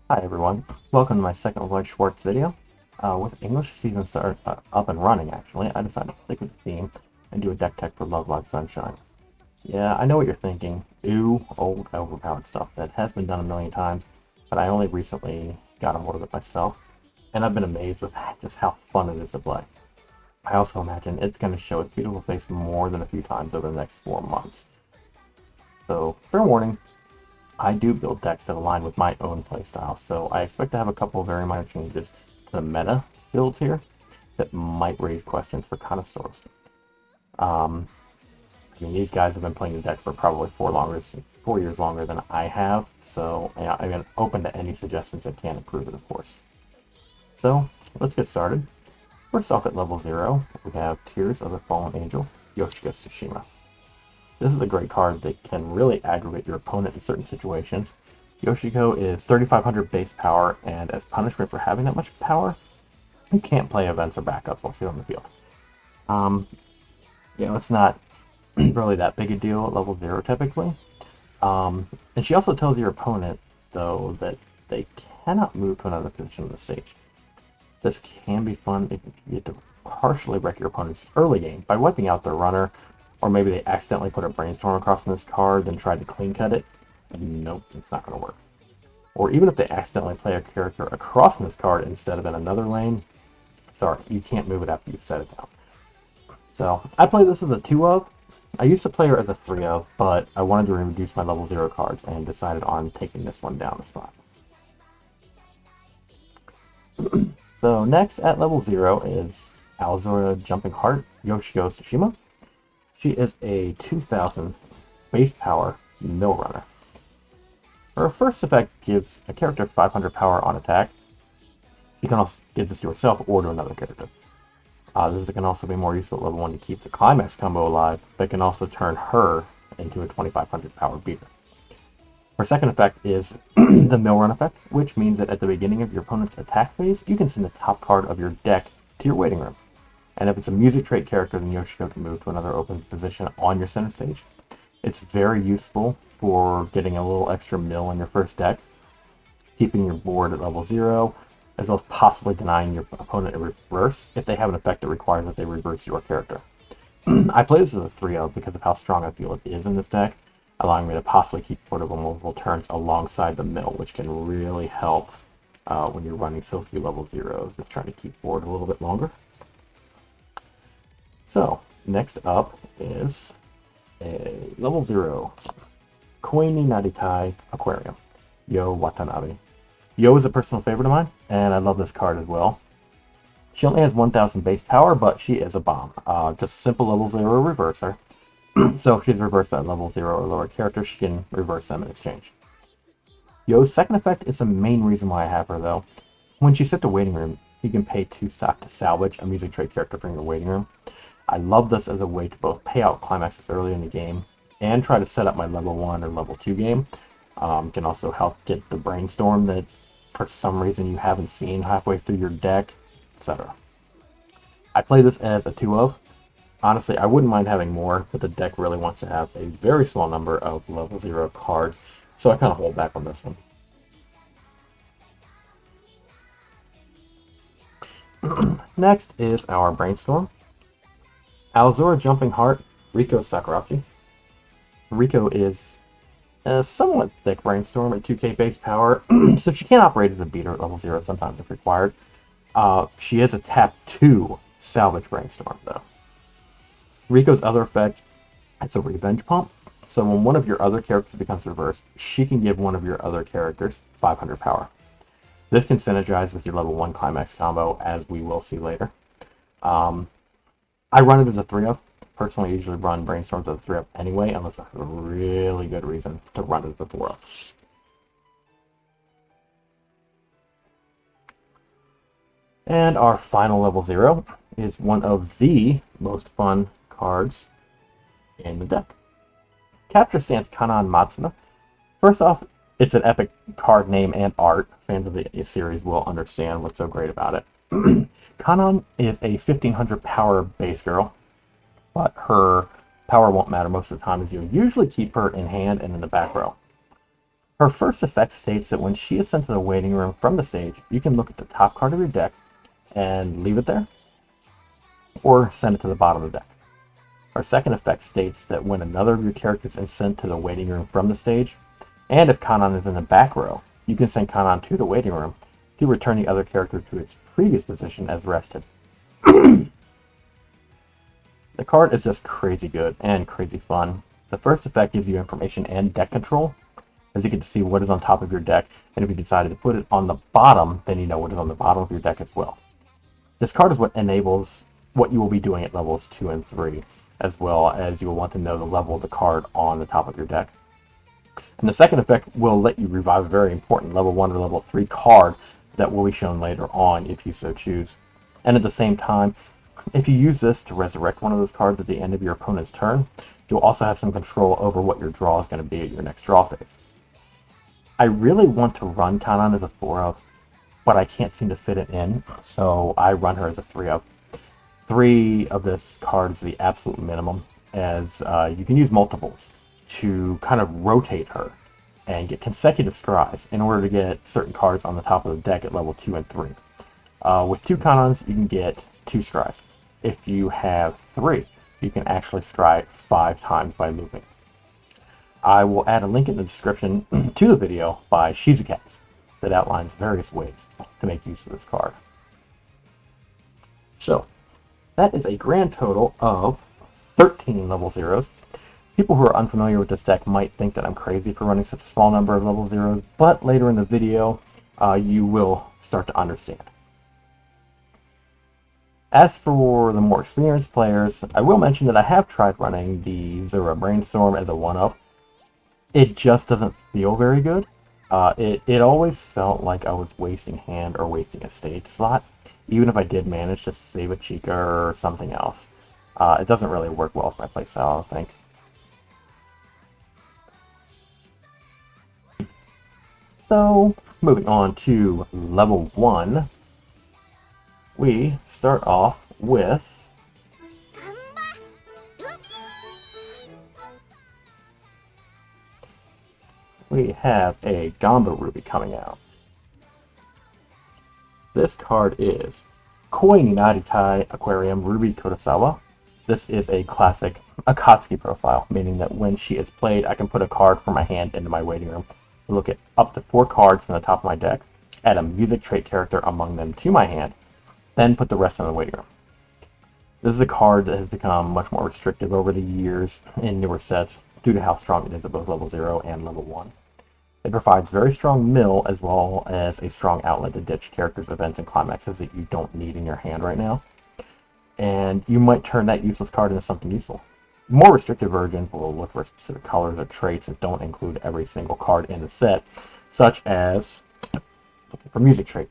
Hi everyone, welcome to my second Lloyd Schwartz video. With English season start up and running actually, I decided to stick with the theme and do a deck tech for Love Like Sunshine. Yeah, I know what you're thinking. Ooh, old overpowered stuff that has been done a million times, but I only recently got a hold of it myself, and I've been amazed with just how fun it is to play. I also imagine it's going to show its beautiful face more than a few times over the next 4 months. So, fair warning, I do build decks that align with my own playstyle, so I expect to have a couple of very minor changes to the meta builds here that might raise questions for connoisseurs. Um, these guys have been playing the deck for probably 4 years longer than I have, so yeah, I'm open to any suggestions that can improve it, of course. So let's get started. First off, at level 0, we have Tears of the Fallen Angel, Yoshika Tsushima. This is a great card that can really aggravate your opponent in certain situations. Yoshiko is 3,500 base power, and as punishment for having that much power, you can't play events or backups while she's on the field. Um, it's not really that big a deal at level 0 typically. And she also tells your opponent, though, that they cannot move to another position on the stage. This can be fun if you get to partially wreck your opponent's early game by wiping out their runner, or maybe they accidentally put a brainstorm across this card, then tried to clean cut it. Nope, it's not going to work. Or even if they accidentally play a character across this card instead of in another lane, sorry, you can't move it after you set it down. So I play this as a 2 of. I used to play her as a 3 of, but I wanted to reduce my level 0 cards and decided on taking this one down a spot. So next at level 0 is Alzora Jumping Heart Yoshiko Tsushima. She is a 2,000 base power mill runner. Her first effect gives a character 500 power on attack. She can also give this to herself or to another character. This can also be more useful at level 1 to keep the climax combo alive, but can also turn her into a 2,500 power beater. Her second effect is the mill run effect, which means that at the beginning of your opponent's attack phase, you can send the top card of your deck to your waiting room. And if it's a music trait character, then Yoshiko can move to another open position on your center stage. It's very useful for getting a little extra mill on your first deck, keeping your board at level 0, as well as possibly denying your opponent a reverse if they have an effect that requires that they reverse your character. I play this as a 3-0 because of how strong I feel it is in this deck, allowing me to possibly keep board over multiple turns alongside the mill, which can really help when you're running so few level 0s, just trying to keep board a little bit longer. So, next up is a level 0 Koi ni Naritai Aquarium, Yo Watanabe. Yo is a personal favorite of mine, and I love this card as well. She only has 1,000 base power, but she is a bomb. Just simple level 0 reverser. So if she's reversed by a level 0 or lower character, she can reverse them in exchange. Yo's second effect is the main reason why I have her, though. When she's set to waiting room, you can pay 2 stock to salvage a music trait character from your waiting room. I love this as a way to both pay out climaxes early in the game and try to set up my level 1 or level 2 game. Can also help get the brainstorm that for some reason you haven't seen halfway through your deck, etc. I play this as a 2 of. Honestly, I wouldn't mind having more, but the deck really wants to have a very small number of level 0 cards, so I kind of hold back on this one. Next is our Brainstorm. Alzora Jumping Heart, Riko Sakurachi. Riko is a somewhat thick Brainstorm at 2k base power, so she can operate as a beater at level 0 sometimes if required. She is a tap 2 salvage Brainstorm, though. Riko's other effect, it's a revenge pump. So when one of your other characters becomes reversed, she can give one of your other characters 500 power. This can synergize with your level 1 climax combo, as we will see later. I run it as a 3-of. Personally, I usually run Brainstorms as a 3-of anyway, unless I have a really good reason to run it as a 4-of. And our final level 0 is one of the most fun cards in the deck. Capture Stance Kanan Matsuno. First off, it's an epic card name and art. Fans of the series will understand what's so great about it. Kanan is a 1,500 power base girl, but her power won't matter most of the time as you usually keep her in hand and in the back row. Her first effect states that when she is sent to the waiting room from the stage, you can look at the top card of your deck and leave it there, or send it to the bottom of the deck. Her second effect states that when another of your characters is sent to the waiting room from the stage, and if Kanan is in the back row, you can send Kanan to the waiting room to return the other character to its previous position as rested. The card is just crazy good and crazy fun. The first effect gives you information and deck control, as you get to see what is on top of your deck, and if you decided to put it on the bottom, then you know what is on the bottom of your deck as well. This card is what enables what you will be doing at levels 2 and 3, as well as you will want to know the level of the card on the top of your deck. And the second effect will let you revive a very important level 1 or level 3 card that will be shown later on if you so choose. And at the same time, if you use this to resurrect one of those cards at the end of your opponent's turn, you'll also have some control over what your draw is going to be at your next draw phase. I really want to run Kanan as a 4-of, but I can't seem to fit it in, so I run her as a 3-of. 3 of this card is the absolute minimum, as you can use multiples to kind of rotate her and get consecutive scries in order to get certain cards on the top of the deck at level 2 and 3. With 2 Kanans, you can get 2 scries. If you have 3, you can actually scry 5 times by moving. I will add a link in the description to the video by WeisSacKing that outlines various ways to make use of this card. So, that is a grand total of 13 level 0s. People who are unfamiliar with this deck might think that I'm crazy for running such a small number of level 0s, but later in the video, you will start to understand. As for the more experienced players, I will mention that I have tried running the Zora Brainstorm as a 1-of. It just doesn't feel very good. It always felt like I was wasting hand or wasting a stage slot, even if I did manage to save a Chica or something else. It doesn't really work well with my playstyle, I think. So, moving on to level 1, we start off with we have a Gamba Ruby coming out. This card is Koi ni Naritai Aquarium Ruby Kurosawa. This is a classic Akatsuki profile, meaning that when she is played, I can put a card from my hand into my waiting room, look at up to 4 cards from the top of my deck, add a music trait character among them to my hand, then put the rest in the waiting room. This is a card that has become much more restrictive over the years in newer sets due to how strong it is at both level 0 and level 1. It provides very strong mill as well as a strong outlet to ditch characters, events, and climaxes that you don't need in your hand right now. And you might turn that useless card into something useful. More restricted versions will look for specific colors or traits that don't include every single card in the set, such as looking for music trait.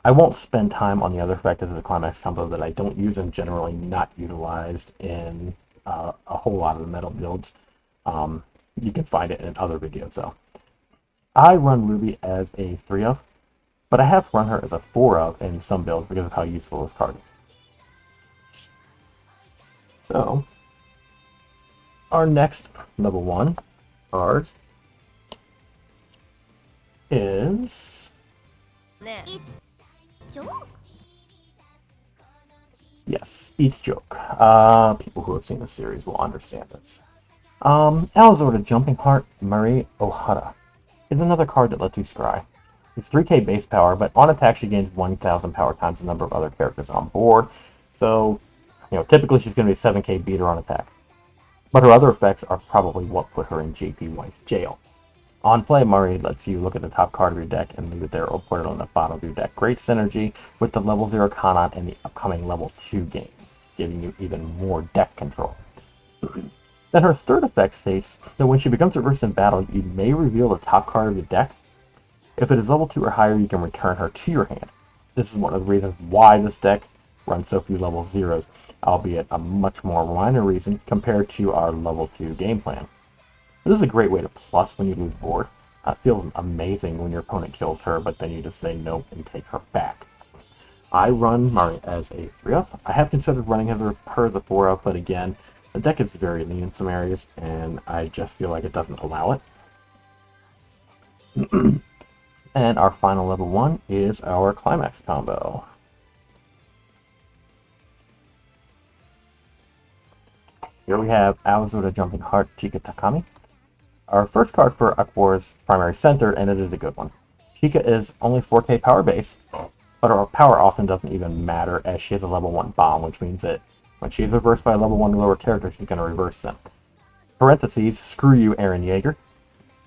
I won't spend time on the other effect as a climax combo that I don't use and generally not utilized in a whole lot of the metal builds. You can find it in other videos though. I run Ruby as a 3-of, but I have run her as a 4-of in some builds because of how useful this card is. So, our next level 1 card is... Yes, Eats Joke. People who have seen the series will understand this. Alazor the Jumping Heart Marie Ohara is another card that lets you scry. It's 3k base power, but on attack she gains 1000 power times the number of other characters on board. So, typically she's going to be a 7k beater on attack. But her other effects are probably what put her in JP Weiss jail. On play, Marie lets you look at the top card of your deck and leave it there or put it on the bottom of your deck. Great synergy with the level 0 Kanan and the upcoming level 2 game, giving you even more deck control. Then her third effect states that when she becomes reversed in battle, you may reveal the top card of your deck. If it is level 2 or higher, you can return her to your hand. This is one of the reasons why this deck runs so few level 0s, albeit a much more minor reason compared to our level 2 game plan. This is a great way to plus when you lose board. It feels amazing when your opponent kills her, but then you just say nope and take her back. I run Mari as a 3-of. I have considered running her as a 4-of, but again, the deck is very lean in some areas, and I just feel like it doesn't allow it. And our final level 1 is our Climax combo. Here we have Aozora Jumping Heart Chika Takami. Our first card for Akwar's primary center, and it is a good one. Chika is only 4k power base, but her power often doesn't even matter as she has a level 1 bomb, which means that when she's reversed by a level 1 or lower character, she's going to reverse them. Parentheses, screw you, Eren Yeager.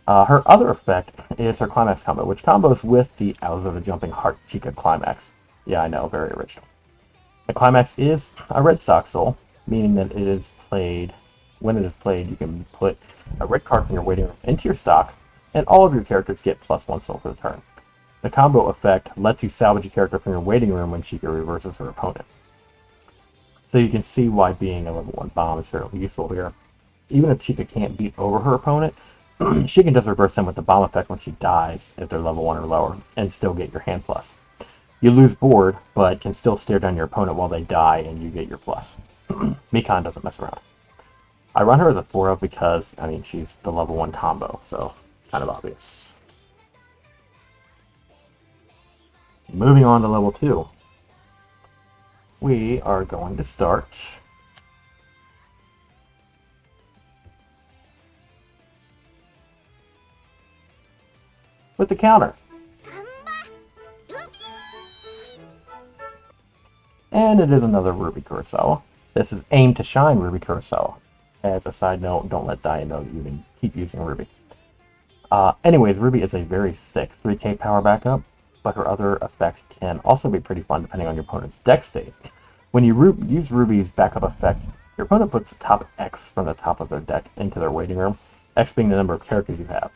Her other effect is her Climax combo, which combos with the Aozora Jumping Heart Chika Climax. Yeah, I know, very original. The Climax is a red stock soul, meaning that it is played. When it is played, you can put a red card from your waiting room into your stock, and all of your characters get +1 soul for the turn. The combo effect lets you salvage a character from your waiting room when Chika reverses her opponent. So you can see why being a level 1 bomb is fairly useful here. Even if Chika can't beat over her opponent, she can just reverse them with the bomb effect when she dies if they're level 1 or lower, and still get your hand plus. You lose board, but can still stare down your opponent while they die, and you get your plus. Mikan doesn't mess around. I run her as a 4-0 because, I mean, she's the level 1 combo, so kind of obvious. Moving on to level 2. We are going to start with the counter. And it is another Ruby Kurosawa. This is Aim to Shine Ruby Kurosawa. As a side note, don't let Dia know you can keep using Ruby. Anyways, Ruby is a very thick 3k power backup, but her other effect can also be pretty fun depending on your opponent's deck state. When you use Ruby's backup effect, your opponent puts the top X from the top of their deck into their waiting room, X being the number of characters you have.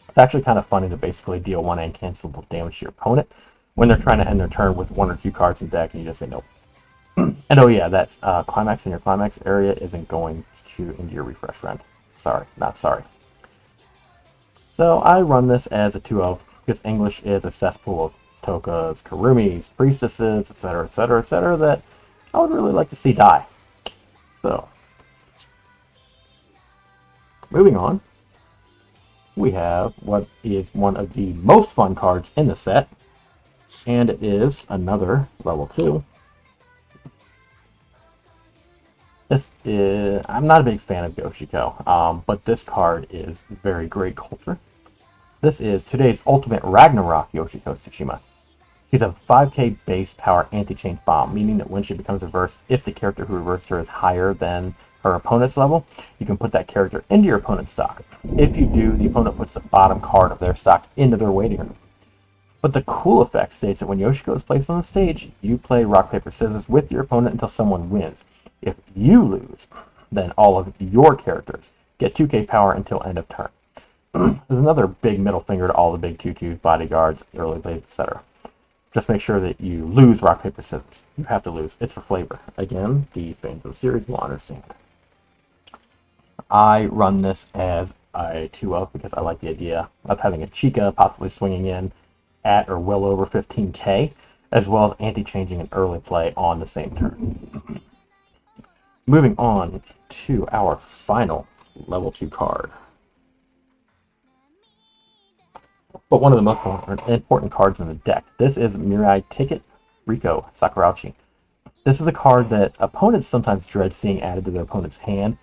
It's actually kind of funny to basically deal 1 uncancelable damage to your opponent when they're trying to end their turn with 1 or 2 cards in deck and you just say nope. And oh yeah, that Climax in your Climax area isn't going into your refresh friend. Sorry, not sorry. So I run this as a 2-0 because English is a cesspool of Tokas, Karumis, Priestesses, etc., etc., etc., that I would really like to see die. So, moving on, we have what is one of the most fun cards in the set, and it is another level 2. This is, I'm not a big fan of Yoshiko, but this card is very great culture. This is today's ultimate Ragnarok Yoshiko Tsushima. She's a 5k base power anti-change bomb, meaning that when she becomes reversed, if the character who reversed her is higher than her opponent's level, you can put that character into your opponent's stock. If you do, the opponent puts the bottom card of their stock into their waiting room. But the cool effect states that when Yoshiko is placed on the stage, you play rock, paper, scissors with your opponent until someone wins. If you lose, then all of your characters get 2k power until end of turn. There's another big middle finger to all the big 2/2s, bodyguards, early plays, etc. Just make sure that you lose rock, paper, scissors. You have to lose. It's for flavor. Again, the fans of the series will understand. I run this as a 2-0 because I like the idea of having a Chika possibly swinging in at or well over 15k, as well as anti-changing an early play on the same turn. Moving on to our final level 2 card. But one of the most important cards in the deck. This is Mirai Ticket Riko Sakurauchi. This is a card that opponents sometimes dread seeing added to their opponent's hand,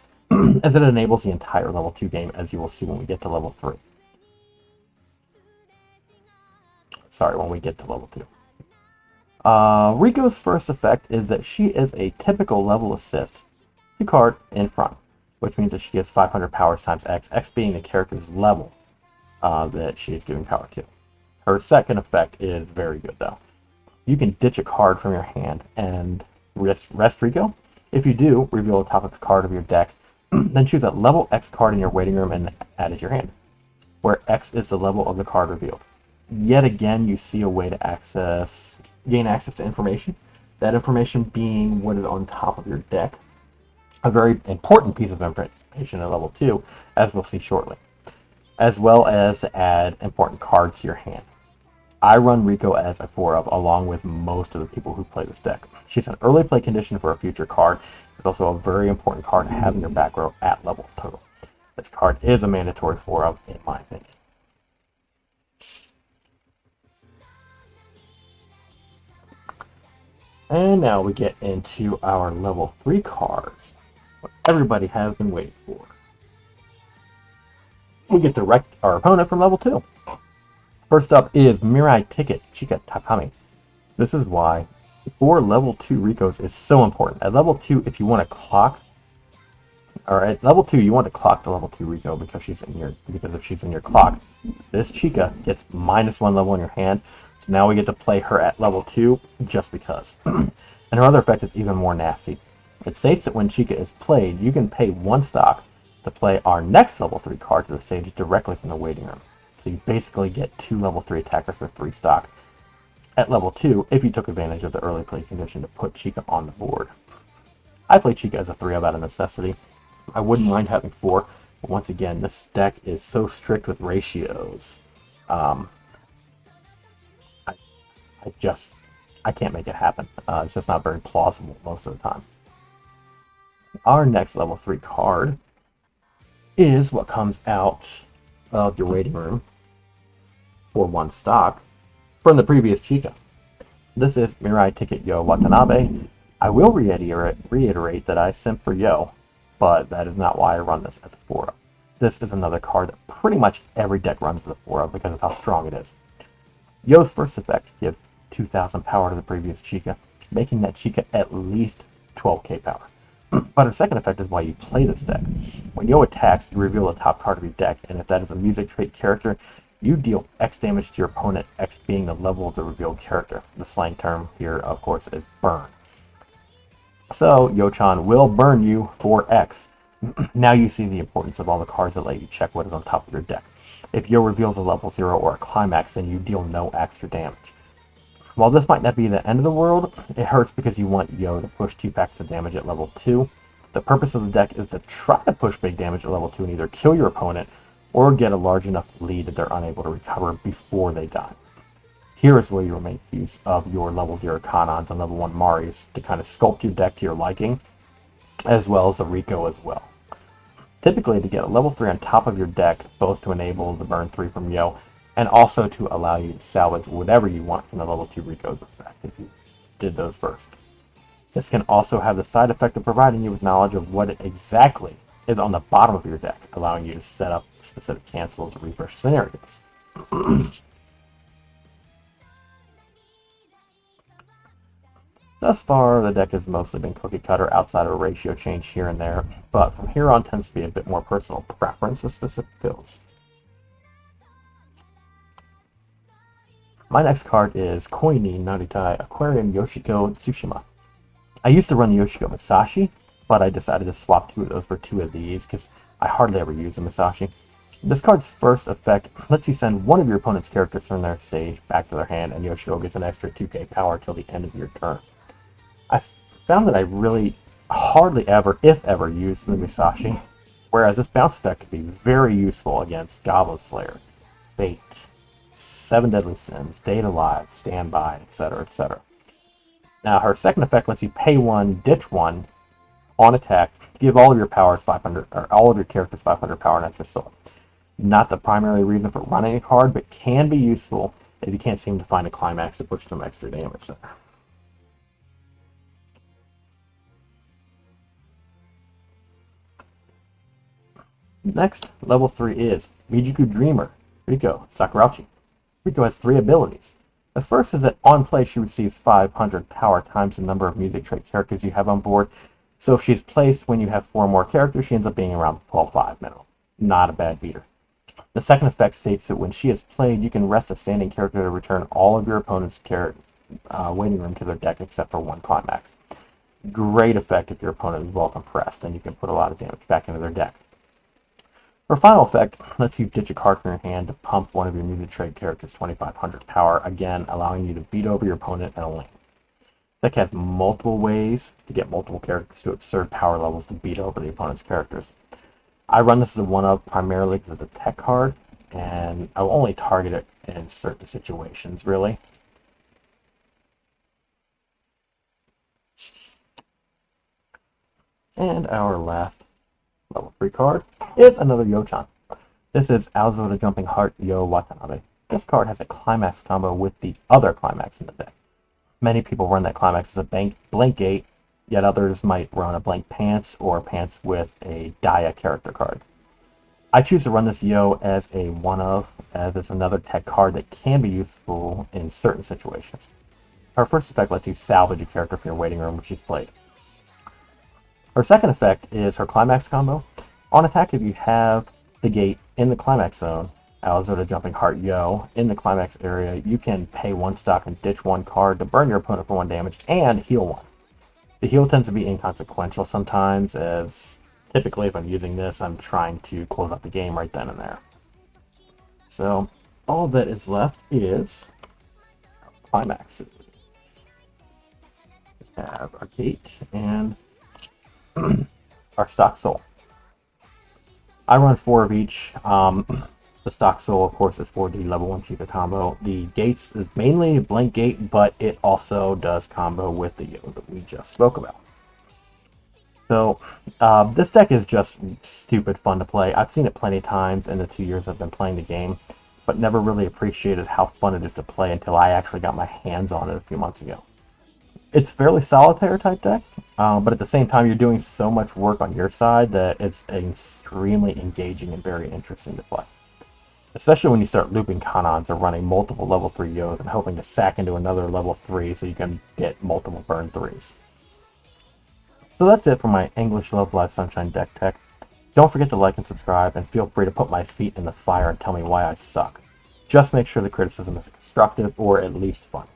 as it enables the entire level 2 game, as you will see when we get to level 3. Sorry, when we get to level 2. Riko's first effect is that she is a typical level assist 2 card in front, which means that she gets 500 powers times X, X being the character's level that she is giving power to. Her second effect is very good though. You can ditch a card from your hand and rest Riko. If you do, reveal the top of the card of your deck, then choose a level X card in your waiting room and add it to your hand, where X is the level of the card revealed. Yet again, you see a way to gain access to information. That information being what is on top of your deck. A very important piece of information at level 2, as we'll see shortly, as well as to add important cards to your hand. I run Riko as a 4-up along with most of the people who play this deck. She's an early play condition for a future card. It's also a very important card to have in your back row at level total. This card is a mandatory 4-up in my opinion. And now we get into our level 3 cards. What everybody has been waiting for. We get to wreck our opponent from level 2. First up is Mirai Ticket Chika Takami. This is why for level 2 Ricos is so important. At level 2, if you want to clock, or at level 2, you want to clock the level 2 Rico because if she's in your clock, this Chica gets -1 level in your hand. So now we get to play her at level 2 just because. And her other effect is even more nasty. It states that when Chica is played, you can pay 1 stock to play our next level 3 card to the stage directly from the waiting room. So you basically get 2 level 3 attackers for 3 stock at level 2 if you took advantage of the early play condition to put Chica on the board. I play Chica as a 3-of out of necessity. I wouldn't mind having 4, but once again, this deck is so strict with ratios. I can't make it happen. It's just not very plausible most of the time. Our next level 3 card is what comes out of your waiting room for 1 stock from the previous Chica. This is Mirai Ticket Yo Watanabe. I will reiterate that I simp for Yo, but that is not why I run this as a 4-of. This is another card that pretty much every deck runs as a 4-of because of how strong it is. Yo's first effect gives 2,000 power to the previous Chica, making that Chica at least 12k power. But her second effect is why you play this deck. When Yo attacks, you reveal the top card of your deck, and if that is a music trait character, you deal X damage to your opponent, X being the level of the revealed character. The slang term here, of course, is burn. So, Yo-chan will burn you for X. Now you see the importance of all the cards that let you check what is on top of your deck. If Yo reveals a level 0 or a climax, then you deal no extra damage. While this might not be the end of the world, it hurts because you want Yo to push 2 packs of damage at level 2. The purpose of the deck is to try to push big damage at level 2 and either kill your opponent or get a large enough lead that they're unable to recover before they die. Here is where you'll make use of your level 0 Kanons and level 1 Maris to kind of sculpt your deck to your liking, as well as the Rico as well. Typically, to get a level 3 on top of your deck, both to enable the burn 3 from Yo, and also to allow you to salvage whatever you want from the level 2 Rico's effect if you did those first. This can also have the side effect of providing you with knowledge of what exactly is on the bottom of your deck, allowing you to set up specific cancels or refresh scenarios. Thus far, the deck has mostly been cookie cutter outside of a ratio change here and there, but from here on tends to be a bit more personal preference with specific builds. My next card is Koini Naritai Aquarium Yoshiko Tsushima. I used to run the Yoshiko Masashi, but I decided to swap 2 of those for 2 of these because I hardly ever use a Masashi. This card's first effect lets you send one of your opponent's characters from their stage back to their hand, and Yoshiko gets an extra 2k power till the end of your turn. I found that I really hardly ever, if ever, use the Musashi, whereas this bounce effect could be very useful against Goblin Slayer, Fate, 7 Deadly Sins, Date Alive, Standby, etc., etc. Now, her second effect lets you pay 1, ditch 1 on attack, give all of your powers 500, or all of your characters 500 power and extra soul. Not the primary reason for running a card, but can be useful if you can't seem to find a climax to push some extra damage there. Next, level 3 is Mijuku Dreamer, Riko Sakurauchi. Riko has 3 abilities. The first is that on play she receives 500 power times the number of music trait characters you have on board, so if she's placed when you have 4 more characters, she ends up being around 12-5 minimum. Not a bad beater. The second effect states that when she is played, you can rest a standing character to return all of your opponent's waiting room to their deck except for 1 climax. Great effect if your opponent is well compressed, and you can put a lot of damage back into their deck. Her final effect lets you ditch a card from your hand to pump one of your music trait characters 2,500 power, again allowing you to beat over your opponent in a lane. The deck has multiple ways to get multiple characters to absurd power levels to beat over the opponent's characters. I run this as a 1-of primarily because it's a tech card, and I will only target it in certain situations, really. And our last level 3 card is another Yo-chan. This is Alzo the Jumping Heart Yo Watanabe. This card has a climax combo with the other climax in the deck. Many people run that climax as a blank gate, yet others might run a blank pants or pants with a Dia character card. I choose to run this Yo as a one-of, as it's another tech card that can be useful in certain situations. Her first effect lets you salvage a character from your waiting room when she's played. Her second effect is her climax combo. On attack, if you have the gate in the climax zone, Alizota Jumping Heart Yo, in the climax area, you can pay 1 stock and ditch 1 card to burn your opponent for 1 damage and heal 1. The heal tends to be inconsequential sometimes, as typically if I'm using this, I'm trying to close out the game right then and there. So all that is left is climaxes. We have our gate and our stock soul. I run 4 of each. The stock soul, of course, is for the level 1 Chica combo. The gates is mainly blank gate, but it also does combo with the Yo that we just spoke about. So this deck is just stupid fun to play. I've seen it plenty of times in the 2 years I've been playing the game, but never really appreciated how fun it is to play until I actually got my hands on it a few months ago. It's fairly solitaire type deck, but at the same time you're doing so much work on your side that it's extremely engaging and very interesting to play. Especially when you start looping Kanons or running multiple level 3 Yos and hoping to sack into another level 3 so you can get multiple burn 3s. So that's it for my English Love Live Sunshine deck tech. Don't forget to like and subscribe, and feel free to put my feet in the fire and tell me why I suck. Just make sure the criticism is constructive or at least fun.